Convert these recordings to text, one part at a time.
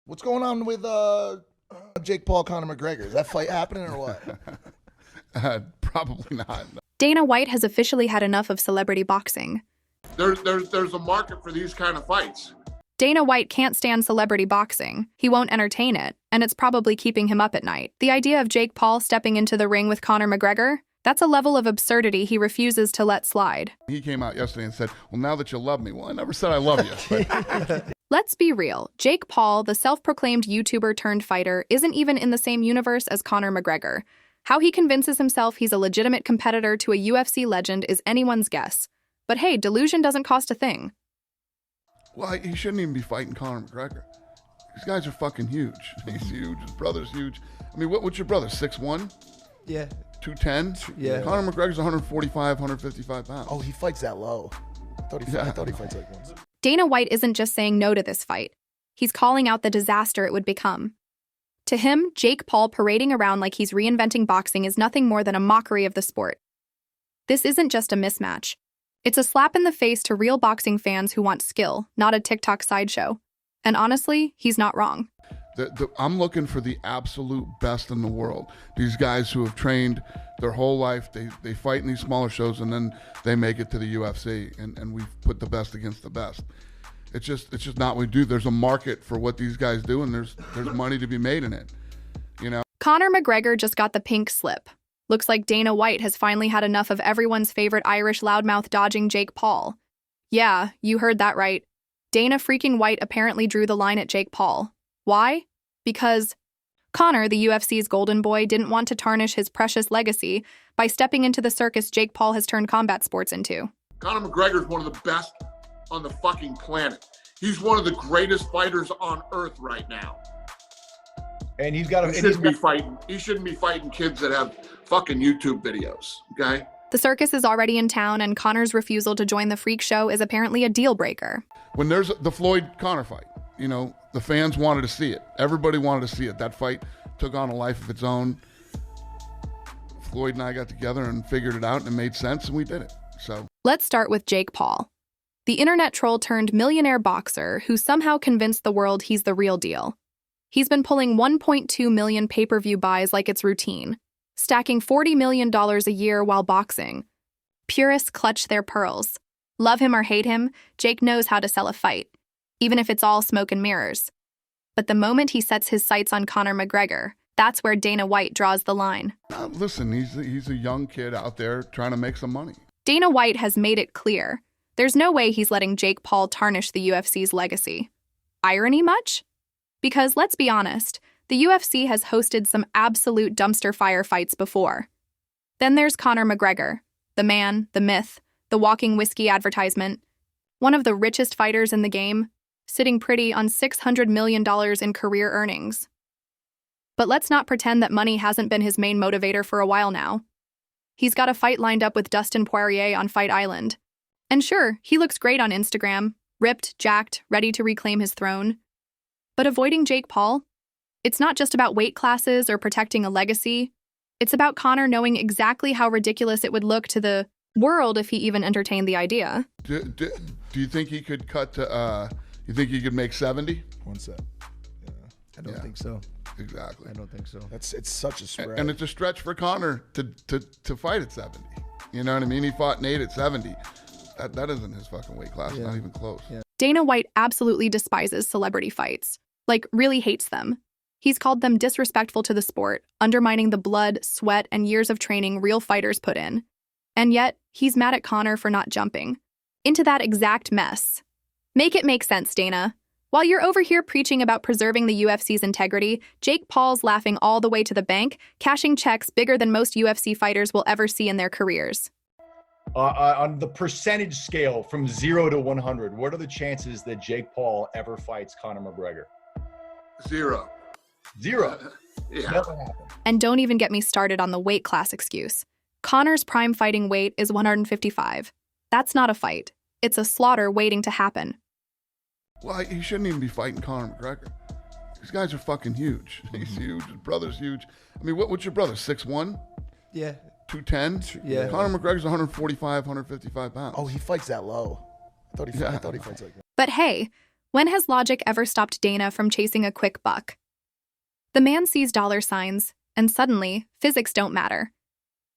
What's going on with Jake Paul, Conor McGregor? Is that fight happening or what? Probably not. Dana White has officially had enough of celebrity boxing. There's a market for these kind of fights. Dana White can't stand celebrity boxing. He won't entertain it, and it's probably keeping him up at night. The idea of Jake Paul stepping into the ring with Conor McGregor? That's a level of absurdity he refuses to let slide. He came out yesterday and said, well, now that you love me. Well, I never said I love you. But... Let's be real. Jake Paul, the self-proclaimed YouTuber turned fighter, isn't even in the same universe as Conor McGregor. How he convinces himself he's a legitimate competitor to a UFC legend is anyone's guess. But hey, delusion doesn't cost a thing. Well, he shouldn't even be fighting Conor McGregor. These guys are fucking huge. He's huge. His brother's huge. I mean, what's your brother, 6'1"? Yeah. 210? Yeah. Conor McGregor's 145, 155 pounds. Oh, he fights that low. I thought he fights like once. Dana White isn't just saying no to this fight. He's calling out the disaster it would become. To him, Jake Paul parading around like he's reinventing boxing is nothing more than a mockery of the sport. This isn't just a mismatch. It's a slap in the face to real boxing fans who want skill, not a TikTok sideshow. And honestly, he's not wrong. I'm looking for the absolute best in the world. These guys who have trained their whole life, they fight in these smaller shows and then they make it to the UFC, and we've put the best against the best. It's just not what we do. There's a market for what these guys do, and there's money to be made in it. You know? Conor McGregor just got the pink slip. Looks like Dana White has finally had enough of everyone's favorite Irish loudmouth dodging Jake Paul. Yeah, you heard that right. Dana freaking White apparently drew the line at Jake Paul. Why? Because Conor, the UFC's golden boy, didn't want to tarnish his precious legacy by stepping into the circus Jake Paul has turned combat sports into. Conor McGregor is one of the best on the fucking planet. He's one of the greatest fighters on earth right now. And he's got He shouldn't be fighting kids that have fucking YouTube videos, okay? The circus is already in town, and Conor's refusal to join the freak show is apparently a deal breaker. When there's the Floyd-Conor fight, you know, the fans wanted to see it. Everybody wanted to see it. That fight took on a life of its own. Floyd and I got together and figured it out, and it made sense, and we did it. So let's start with Jake Paul, the internet troll turned millionaire boxer who somehow convinced the world he's the real deal. He's been pulling 1.2 million pay-per-view buys like it's routine, stacking $40 million a year while boxing. Purists clutch their pearls. Love him or hate him, Jake knows how to sell a fight, even if it's all smoke and mirrors. But the moment he sets his sights on Conor McGregor, that's where Dana White draws the line. Listen, he's a young kid out there trying to make some money. Dana White has made it clear. There's no way he's letting Jake Paul tarnish the UFC's legacy. Irony much? Because let's be honest, the UFC has hosted some absolute dumpster fire fights before. Then there's Conor McGregor, the man, the myth, the walking whiskey advertisement, one of the richest fighters in the game, sitting pretty on $600 million in career earnings. But let's not pretend that money hasn't been his main motivator for a while now. He's got a fight lined up with Dustin Poirier on Fight Island. And sure, he looks great on Instagram, ripped, jacked, ready to reclaim his throne. But avoiding Jake Paul? It's not just about weight classes or protecting a legacy. It's about Conor knowing exactly how ridiculous it would look to the world if he even entertained the idea. Do you think he could cut to, you think he could make 70? One set. Yeah. I don't think so. Exactly. I don't think so. It's such a stretch. And it's a stretch for Conor to fight at 70. You know what I mean? He fought Nate at 70. That isn't his fucking weight class, not even close. Yeah. Dana White absolutely despises celebrity fights. Like, really hates them. He's called them disrespectful to the sport, undermining the blood, sweat, and years of training real fighters put in. And yet, he's mad at Conor for not jumping into that exact mess. Make it make sense, Dana. While you're over here preaching about preserving the UFC's integrity, Jake Paul's laughing all the way to the bank, cashing checks bigger than most UFC fighters will ever see in their careers. On the percentage scale from 0 to 100, what are the chances that Jake Paul ever fights Conor McGregor? 0. 0. Yeah. Never happened. And don't even get me started on the weight class excuse. Conor's prime fighting weight is 155. That's not a fight. It's a slaughter waiting to happen. Well, he shouldn't even be fighting Conor McGregor. These guys are fucking huge. He's huge. His brother's huge. I mean, what's your brother, 6'1"? Yeah. 210? Yeah. Conor McGregor's 145, 155 pounds. Oh, he fights that low. I thought he fights like that. But hey, When has logic ever stopped Dana from chasing a quick buck? The man sees dollar signs, and suddenly, physics don't matter.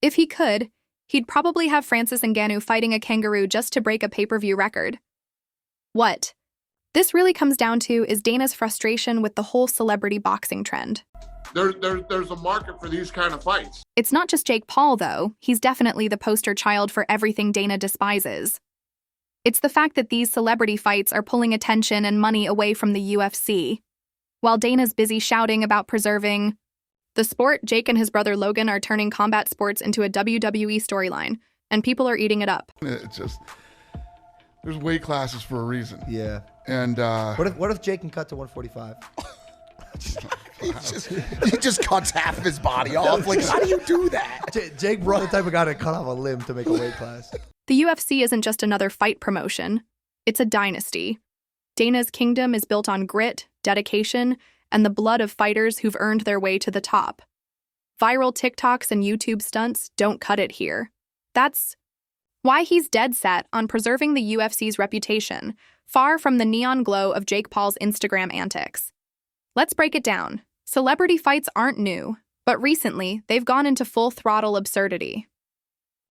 If he could, he'd probably have Francis Ngannou fighting a kangaroo just to break a pay-per-view record. What this really comes down to is Dana's frustration with the whole celebrity boxing trend. There's a market for these kind of fights. It's not just Jake Paul, though. He's definitely the poster child for everything Dana despises. It's the fact that these celebrity fights are pulling attention and money away from the UFC. While Dana's busy shouting about preserving the sport, Jake and his brother Logan are turning combat sports into a WWE storyline, and people are eating it up. It's just, there's weight classes for a reason. Yeah. And What if Jake can cut to 145? He just cuts half of his body off. Like, how do you do that? Jake brought the type of guy to cut off a limb to make a weight class. The UFC isn't just another fight promotion. It's a dynasty. Dana's kingdom is built on grit, dedication, and the blood of fighters who've earned their way to the top. Viral TikToks and YouTube stunts don't cut it here. That's why he's dead set on preserving the UFC's reputation, far from the neon glow of Jake Paul's Instagram antics. Let's break it down. Celebrity fights aren't new, but recently they've gone into full-throttle absurdity.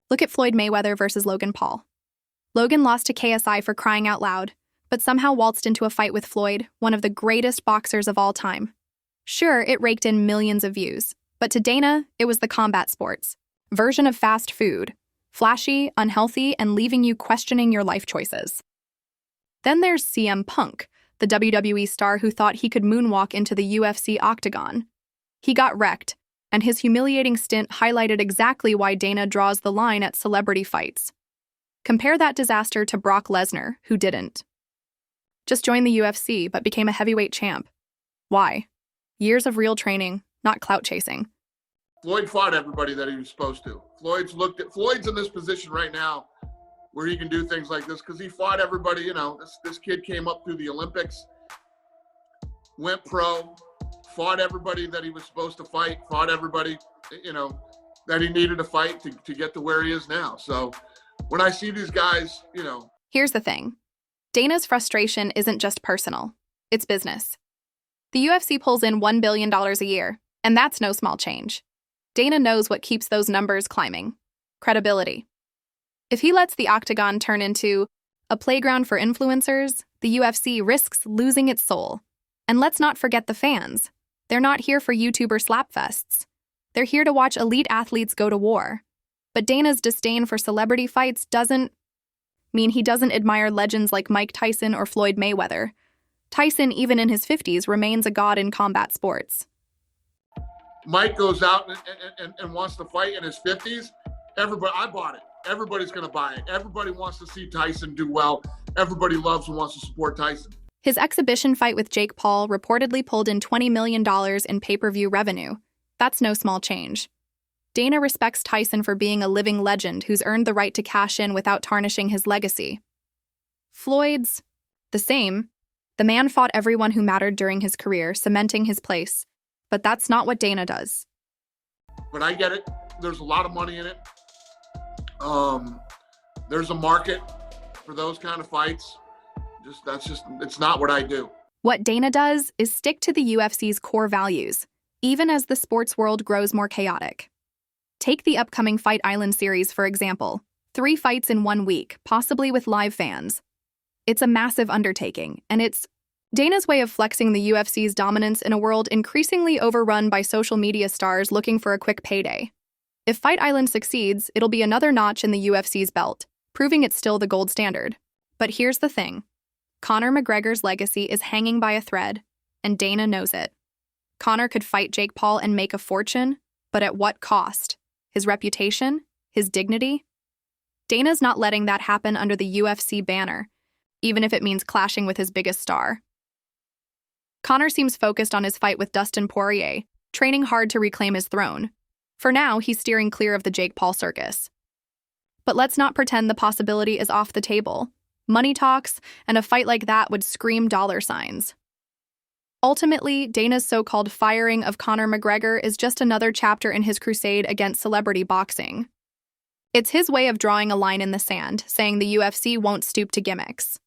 Look at Floyd Mayweather versus Logan Paul. Logan lost to KSI for crying out loud, but somehow waltzed into a fight with Floyd, one of the greatest boxers of all time. Sure, it raked in millions of views, but to Dana, it was the combat sports version of fast food, flashy, unhealthy, and leaving you questioning your life choices. Then there's CM Punk, the WWE star who thought he could moonwalk into the UFC octagon. He got wrecked, and his humiliating stint highlighted exactly why Dana draws the line at celebrity fights. Compare that disaster to Brock Lesnar, who didn't just join the UFC, but became a heavyweight champ. Why? Years of real training, not clout chasing. Floyd fought everybody that he was supposed to. Floyd's in this position right now where he can do things like this because he fought everybody. You know, this kid came up through the Olympics, went pro, fought everybody that he was supposed to fight, fought everybody, you know, that he needed to fight to get to where he is now. So when I see these guys, you know. Here's the thing. Dana's frustration isn't just personal. It's business. The UFC pulls in $1 billion a year, and that's no small change. Dana knows what keeps those numbers climbing. Credibility. If he lets the octagon turn into a playground for influencers, the UFC risks losing its soul. And let's not forget the fans. They're not here for YouTuber slapfests. They're here to watch elite athletes go to war. But Dana's disdain for celebrity fights doesn't mean he doesn't admire legends like Mike Tyson or Floyd Mayweather. Tyson, even in his 50s, remains a god in combat sports. Mike goes out and wants to fight in his 50s. Everybody, I bought it. Everybody's going to buy it. Everybody wants to see Tyson do well. Everybody loves and wants to support Tyson. His exhibition fight with Jake Paul reportedly pulled in $20 million in pay-per-view revenue. That's no small change. Dana respects Tyson for being a living legend who's earned the right to cash in without tarnishing his legacy. Floyd's the same. The man fought everyone who mattered during his career, cementing his place. But that's not what Dana does. But I get it. There's a lot of money in it. There's a market for those kind of fights. It's not what I do. What Dana does is stick to the UFC's core values, even as the sports world grows more chaotic. Take the upcoming Fight Island series, for example. 3 fights in 1 week, possibly with live fans. It's a massive undertaking, and it's Dana's way of flexing the UFC's dominance in a world increasingly overrun by social media stars looking for a quick payday. If Fight Island succeeds, it'll be another notch in the UFC's belt, proving it's still the gold standard. But here's the thing. Conor McGregor's legacy is hanging by a thread, and Dana knows it. Conor could fight Jake Paul and make a fortune, but at what cost? His reputation? His dignity? Dana's not letting that happen under the UFC banner, even if it means clashing with his biggest star. Conor seems focused on his fight with Dustin Poirier, training hard to reclaim his throne. For now, he's steering clear of the Jake Paul circus. But let's not pretend the possibility is off the table. Money talks, and a fight like that would scream dollar signs. Ultimately, Dana's so-called firing of Conor McGregor is just another chapter in his crusade against celebrity boxing. It's his way of drawing a line in the sand, saying the UFC won't stoop to gimmicks.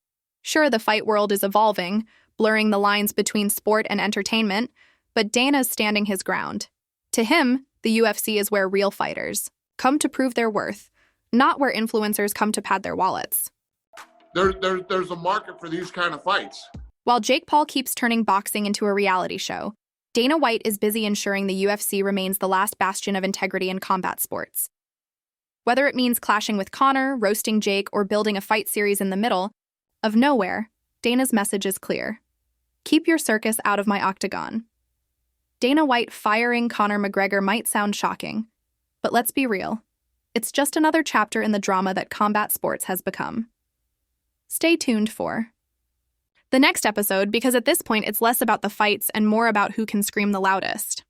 Sure, the fight world is evolving, blurring the lines between sport and entertainment, but Dana's standing his ground. To him, the UFC is where real fighters come to prove their worth, not where influencers come to pad their wallets. There's a market for these kind of fights. While Jake Paul keeps turning boxing into a reality show, Dana White is busy ensuring the UFC remains the last bastion of integrity in combat sports. Whether it means clashing with Conor, roasting Jake, or building a fight series in the middle of nowhere, Dana's message is clear. Keep your circus out of my octagon. Dana White firing Conor McGregor might sound shocking, but let's be real. It's just another chapter in the drama that combat sports has become. Stay tuned for the next episode, because at this point it's less about the fights and more about who can scream the loudest.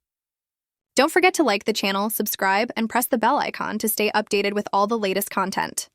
Don't forget to like the channel, subscribe, and press the bell icon to stay updated with all the latest content.